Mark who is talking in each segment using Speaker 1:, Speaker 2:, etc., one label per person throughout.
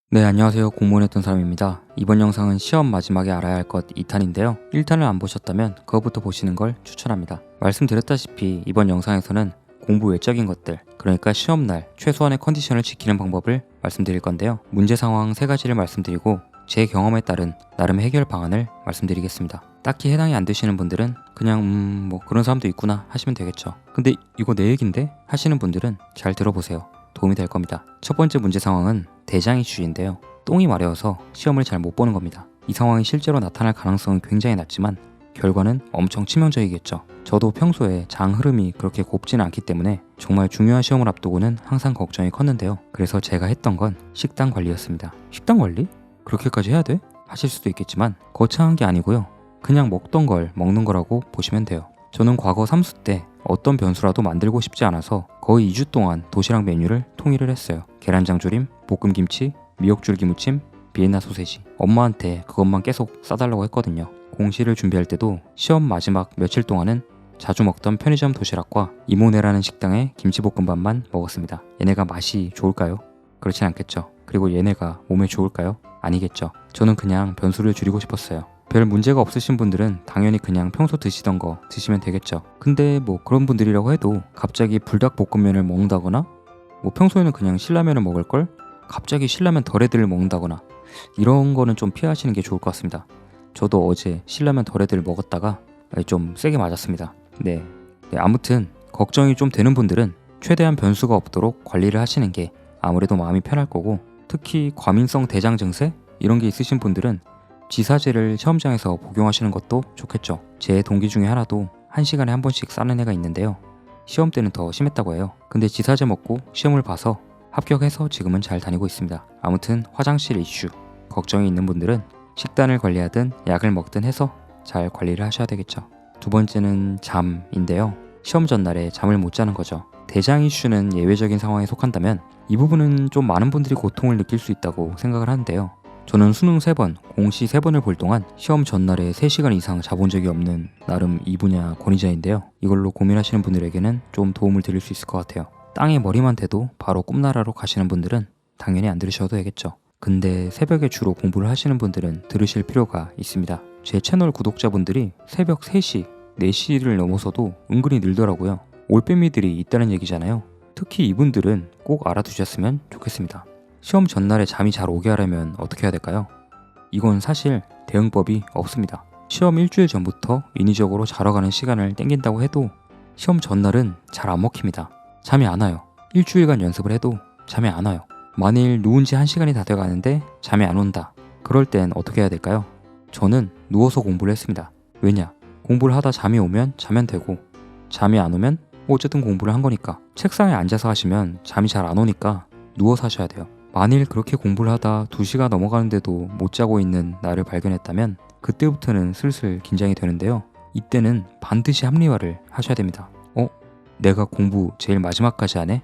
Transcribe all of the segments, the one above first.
Speaker 1: 네, 안녕하세요. 공무원했던 사람입니다. 이번 영상은 시험 마지막에 알아야 할 것 2탄인데요. 1탄을 안 보셨다면 그거부터 보시는 걸 추천합니다. 말씀드렸다시피 이번 영상에서는 공부 외적인 것들, 그러니까 시험날 최소한의 컨디션을 지키는 방법을 말씀드릴 건데요. 문제 상황 3가지를 말씀드리고 제 경험에 따른 나름의 해결 방안을 말씀드리겠습니다. 딱히 해당이 안 되시는 분들은 그냥 뭐 그런 사람도 있구나 하시면 되겠죠. 근데 이거 내 얘긴데 하시는 분들은 잘 들어보세요. 도움이 될 겁니다. 첫 번째 문제 상황은 대장 이슈인데요. 똥이 마려워서 시험을 잘 못 보는 겁니다. 이 상황이 실제로 나타날 가능성은 굉장히 낮지만 결과는 엄청 치명적이겠죠. 저도 평소에 장 흐름이 그렇게 곱지는 않기 때문에 정말 중요한 시험을 앞두고는 항상 걱정이 컸는데요. 그래서 제가 했던 건 식단 관리였습니다. 식단 관리? 그렇게까지 해야 돼? 하실 수도 있겠지만 거창한 게 아니고요. 그냥 먹던 걸 먹는 거라고 보시면 돼요. 저는 과거 삼수 때 어떤 변수라도 만들고 싶지 않아서 거의 2주 동안 도시락 메뉴를 통일을 했어요. 계란장조림, 볶음김치, 미역줄기무침, 비엔나 소세지. 엄마한테 그것만 계속 싸달라고 했거든요. 공시를 준비할 때도 시험 마지막 며칠 동안은 자주 먹던 편의점 도시락과 이모네라는 식당의 김치볶음밥만 먹었습니다. 얘네가 맛이 좋을까요? 그렇진 않겠죠. 그리고 얘네가 몸에 좋을까요? 아니겠죠. 저는 그냥 변수를 줄이고 싶었어요. 별 문제가 없으신 분들은 당연히 그냥 평소 드시던 거 드시면 되겠죠. 근데 뭐 그런 분들이라고 해도 갑자기 불닭볶음면을 먹는다거나 뭐 평소에는 그냥 신라면을 먹을 걸 갑자기 신라면 덜헤드를 먹는다거나 이런 거는 좀 피하시는 게 좋을 것 같습니다. 저도 어제 신라면 덜헤드를 먹었다가 좀 세게 맞았습니다. 네, 아무튼 걱정이 좀 되는 분들은 최대한 변수가 없도록 관리를 하시는 게 아무래도 마음이 편할 거고, 특히 과민성 대장 증세 이런 게 있으신 분들은 지사제를 시험장에서 복용하시는 것도 좋겠죠. 제 동기 중에 하나도 1시간에 한 번씩 싸는 애가 있는데요. 시험 때는 더 심했다고 해요. 근데 지사제 먹고 시험을 봐서 합격해서 지금은 잘 다니고 있습니다. 아무튼 화장실 이슈 걱정이 있는 분들은 식단을 관리하든 약을 먹든 해서 잘 관리를 하셔야 되겠죠. 두 번째는 잠인데요. 시험 전날에 잠을 못 자는 거죠. 대장 이슈는 예외적인 상황에 속한다면 이 부분은 좀 많은 분들이 고통을 느낄 수 있다고 생각을 하는데요. 저는 수능 3번, 공시 3번을 볼 동안 시험 전날에 3시간 이상 자본 적이 없는 나름 이 분야 권위자인데요. 이걸로 고민하시는 분들에게는 좀 도움을 드릴 수 있을 것 같아요. 땅에 머리만 대도 바로 꿈나라로 가시는 분들은 당연히 안 들으셔도 되겠죠. 근데 새벽에 주로 공부를 하시는 분들은 들으실 필요가 있습니다. 제 채널 구독자분들이 새벽 3시, 4시를 넘어서도 은근히 늘더라고요. 올빼미들이 있다는 얘기잖아요. 특히 이분들은 꼭 알아두셨으면 좋겠습니다. 시험 전날에 잠이 잘 오게 하려면 어떻게 해야 될까요? 이건 사실 대응법이 없습니다. 시험 일주일 전부터 인위적으로 자러 가는 시간을 땡긴다고 해도 시험 전날은 잘 안 먹힙니다. 잠이 안 와요. 일주일간 연습을 해도 잠이 안 와요. 만일 누운 지 1시간이 다 돼가는데 잠이 안 온다. 그럴 땐 어떻게 해야 될까요? 저는 누워서 공부를 했습니다. 왜냐? 공부를 하다 잠이 오면 자면 되고, 잠이 안 오면 어쨌든 공부를 한 거니까. 책상에 앉아서 하시면 잠이 잘 안 오니까 누워서 하셔야 돼요. 만일 그렇게 공부를 하다 2시가 넘어가는데도 못 자고 있는 나를 발견했다면 그때부터는 슬슬 긴장이 되는데요. 이때는 반드시 합리화를 하셔야 됩니다. 내가 공부 제일 마지막까지 안 해?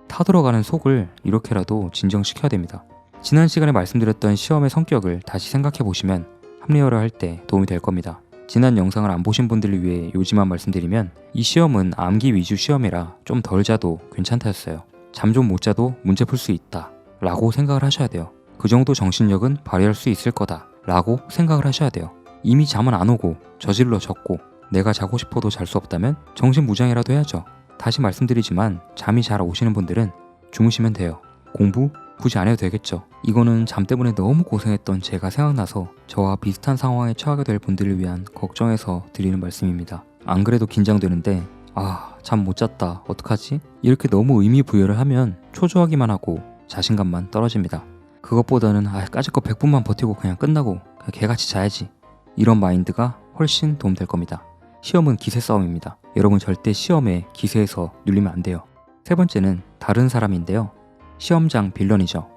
Speaker 1: 타들어가는 속을 이렇게라도 진정시켜야 됩니다. 지난 시간에 말씀드렸던 시험의 성격을 다시 생각해 보시면 합리화를 할 때 도움이 될 겁니다. 지난 영상을 안 보신 분들을 위해 요지만 말씀드리면 이 시험은 암기 위주 시험이라 좀 덜 자도 괜찮다였어요. 잠 좀 못 자도 문제 풀 수 있다 라고 생각을 하셔야 돼요. 그 정도 정신력은 발휘할 수 있을 거다 라고 생각을 하셔야 돼요. 이미 잠은 안 오고 저질러 졌고 내가 자고 싶어도 잘 수 없다면 정신무장이라도 해야죠. 다시 말씀드리지만 잠이 잘 오시는 분들은 주무시면 돼요. 공부 굳이 안 해도 되겠죠. 이거는 잠 때문에 너무 고생했던 제가 생각나서 저와 비슷한 상황에 처하게 될 분들을 위한 걱정에서 드리는 말씀입니다. 안 그래도 긴장되는데 잠 못 잤다 어떡하지? 이렇게 너무 의미 부여를 하면 초조하기만 하고 자신감만 떨어집니다. 그것보다는 까짓거 100분만 버티고 그냥 끝나고 그냥 개같이 자야지, 이런 마인드가 훨씬 도움될 겁니다. 시험은 기세 싸움입니다. 여러분 절대 시험에 기세에서 눌리면 안 돼요. 세 번째는 다른 사람인데요. 시험장 빌런이죠.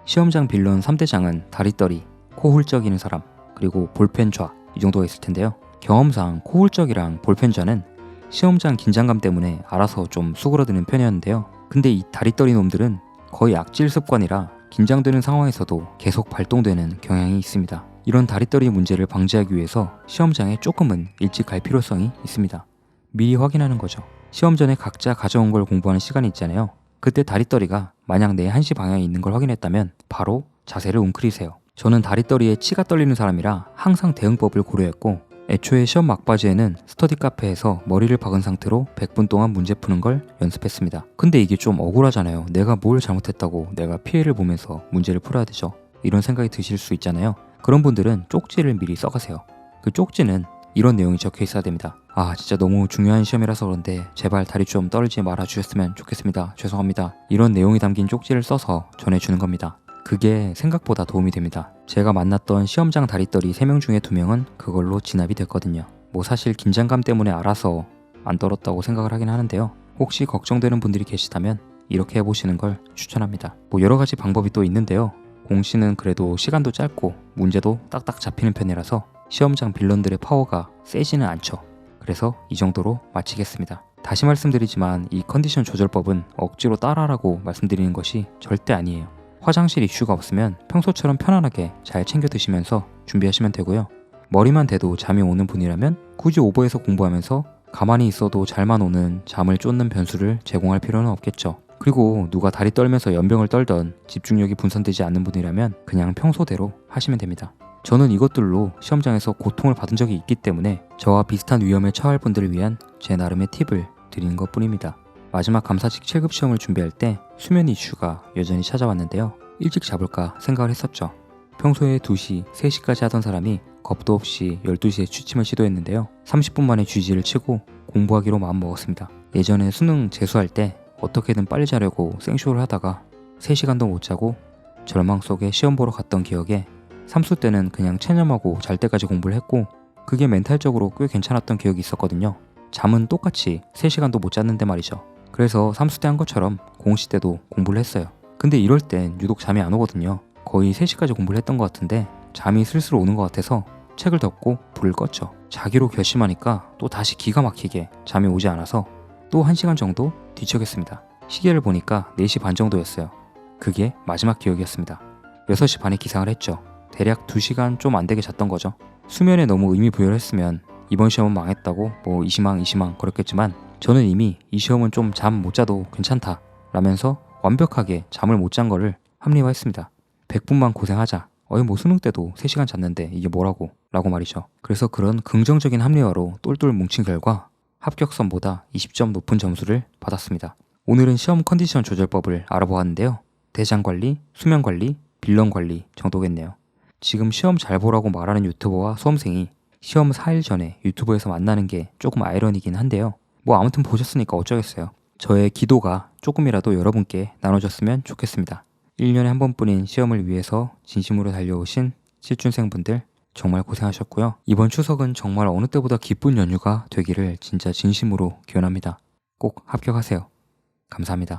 Speaker 1: 시험장 빌런 3대장은 다리떨이, 코 훌쩍이는 사람, 그리고 볼펜좌, 이 정도가 있을 텐데요. 경험상 코 훌쩍이랑 볼펜좌는 시험장 긴장감 때문에 알아서 좀 수그러드는 편이었는데요. 근데 이 다리떨이 놈들은 거의 악질 습관이라 긴장되는 상황에서도 계속 발동되는 경향이 있습니다. 이런 다리떨이 문제를 방지하기 위해서 시험장에 조금은 일찍 갈 필요성이 있습니다. 미리 확인하는 거죠. 시험 전에 각자 가져온 걸 공부하는 시간이 있잖아요. 그때 다리떨이가 만약 내 1시 방향에 있는 걸 확인했다면 바로 자세를 웅크리세요. 저는 다리떨이에 치가 떨리는 사람이라 항상 대응법을 고려했고 애초에 시험 막바지에는 스터디 카페에서 머리를 박은 상태로 100분 동안 문제 푸는 걸 연습했습니다. 근데 이게 좀 억울하잖아요. 내가 뭘 잘못했다고 내가 피해를 보면서 문제를 풀어야 되죠. 이런 생각이 드실 수 있잖아요. 그런 분들은 쪽지를 미리 써가세요. 그 쪽지는 이런 내용이 적혀 있어야 됩니다. 아, 진짜 너무 중요한 시험이라서 그런데 제발 다리 좀 떨지 말아 주셨으면 좋겠습니다. 죄송합니다. 이런 내용이 담긴 쪽지를 써서 전해주는 겁니다. 그게 생각보다 도움이 됩니다. 제가 만났던 시험장 다리떨이 3명 중에 2명은 그걸로 진압이 됐거든요. 뭐 사실 긴장감 때문에 알아서 안 떨었다고 생각을 하긴 하는데요. 혹시 걱정되는 분들이 계시다면 이렇게 해보시는 걸 추천합니다. 뭐 여러 가지 방법이 또 있는데요. 공시는 그래도 시간도 짧고 문제도 딱딱 잡히는 편이라서 시험장 빌런들의 파워가 세지는 않죠. 그래서 이 정도로 마치겠습니다. 다시 말씀드리지만 이 컨디션 조절법은 억지로 따라하라고 말씀드리는 것이 절대 아니에요. 화장실 이슈가 없으면 평소처럼 편안하게 잘 챙겨 드시면서 준비하시면 되고요. 머리만 대도 잠이 오는 분이라면 굳이 오버해서 공부하면서 가만히 있어도 잘만 오는 잠을 쫓는 변수를 제공할 필요는 없겠죠. 그리고 누가 다리 떨면서 연병을 떨던 집중력이 분산되지 않는 분이라면 그냥 평소대로 하시면 됩니다. 저는 이것들로 시험장에서 고통을 받은 적이 있기 때문에 저와 비슷한 위험에 처할 분들을 위한 제 나름의 팁을 드리는 것 뿐입니다. 마지막 감사직 7급 시험을 준비할 때 수면 이슈가 여전히 찾아왔는데요. 일찍 잡을까 생각을 했었죠. 평소에 2시, 3시까지 하던 사람이 겁도 없이 12시에 취침을 시도했는데요. 30분 만에 GG를 치고 공부하기로 마음먹었습니다. 예전에 수능 재수할 때 어떻게든 빨리 자려고 생쇼를 하다가 3시간도 못 자고 절망 속에 시험 보러 갔던 기억에 삼수 때는 그냥 체념하고 잘 때까지 공부를 했고 그게 멘탈적으로 꽤 괜찮았던 기억이 있었거든요. 잠은 똑같이 3시간도 못 잤는데 말이죠. 그래서 삼수 때 한 것처럼 공시 때도 공부를 했어요. 근데 이럴 땐 유독 잠이 안 오거든요. 거의 3시까지 공부를 했던 것 같은데 잠이 슬슬 오는 것 같아서 책을 덮고 불을 껐죠. 자기로 결심하니까 또 다시 기가 막히게 잠이 오지 않아서 또 1시간 정도 뒤척였습니다. 시계를 보니까 4시 반 정도였어요. 그게 마지막 기억이었습니다. 6시 반에 기상을 했죠. 대략 2시간 좀 안 되게 잤던 거죠. 수면에 너무 의미 부여를 했으면 이번 시험은 망했다고 뭐 이시망 그랬겠지만 저는 이미 이 시험은 좀 잠 못 자도 괜찮다 라면서 완벽하게 잠을 못 잔 거를 합리화했습니다. 100분만 고생하자. 뭐 수능 때도 3시간 잤는데 이게 뭐라고 라고 말이죠. 그래서 그런 긍정적인 합리화로 똘똘 뭉친 결과 합격선보다 20점 높은 점수를 받았습니다. 오늘은 시험 컨디션 조절법을 알아보았는데요. 대장관리, 수면관리, 빌런관리 정도겠네요. 지금 시험 잘 보라고 말하는 유튜버와 수험생이 시험 4일 전에 유튜브에서 만나는 게 조금 아이러니긴 한데요. 뭐 아무튼 보셨으니까 어쩌겠어요. 저의 기도가 조금이라도 여러분께 나눠졌으면 좋겠습니다. 1년에 한 번뿐인 시험을 위해서 진심으로 달려오신 실준생분들 정말 고생하셨고요. 이번 추석은 정말 어느 때보다 기쁜 연휴가 되기를 진짜 진심으로 기원합니다. 꼭 합격하세요. 감사합니다.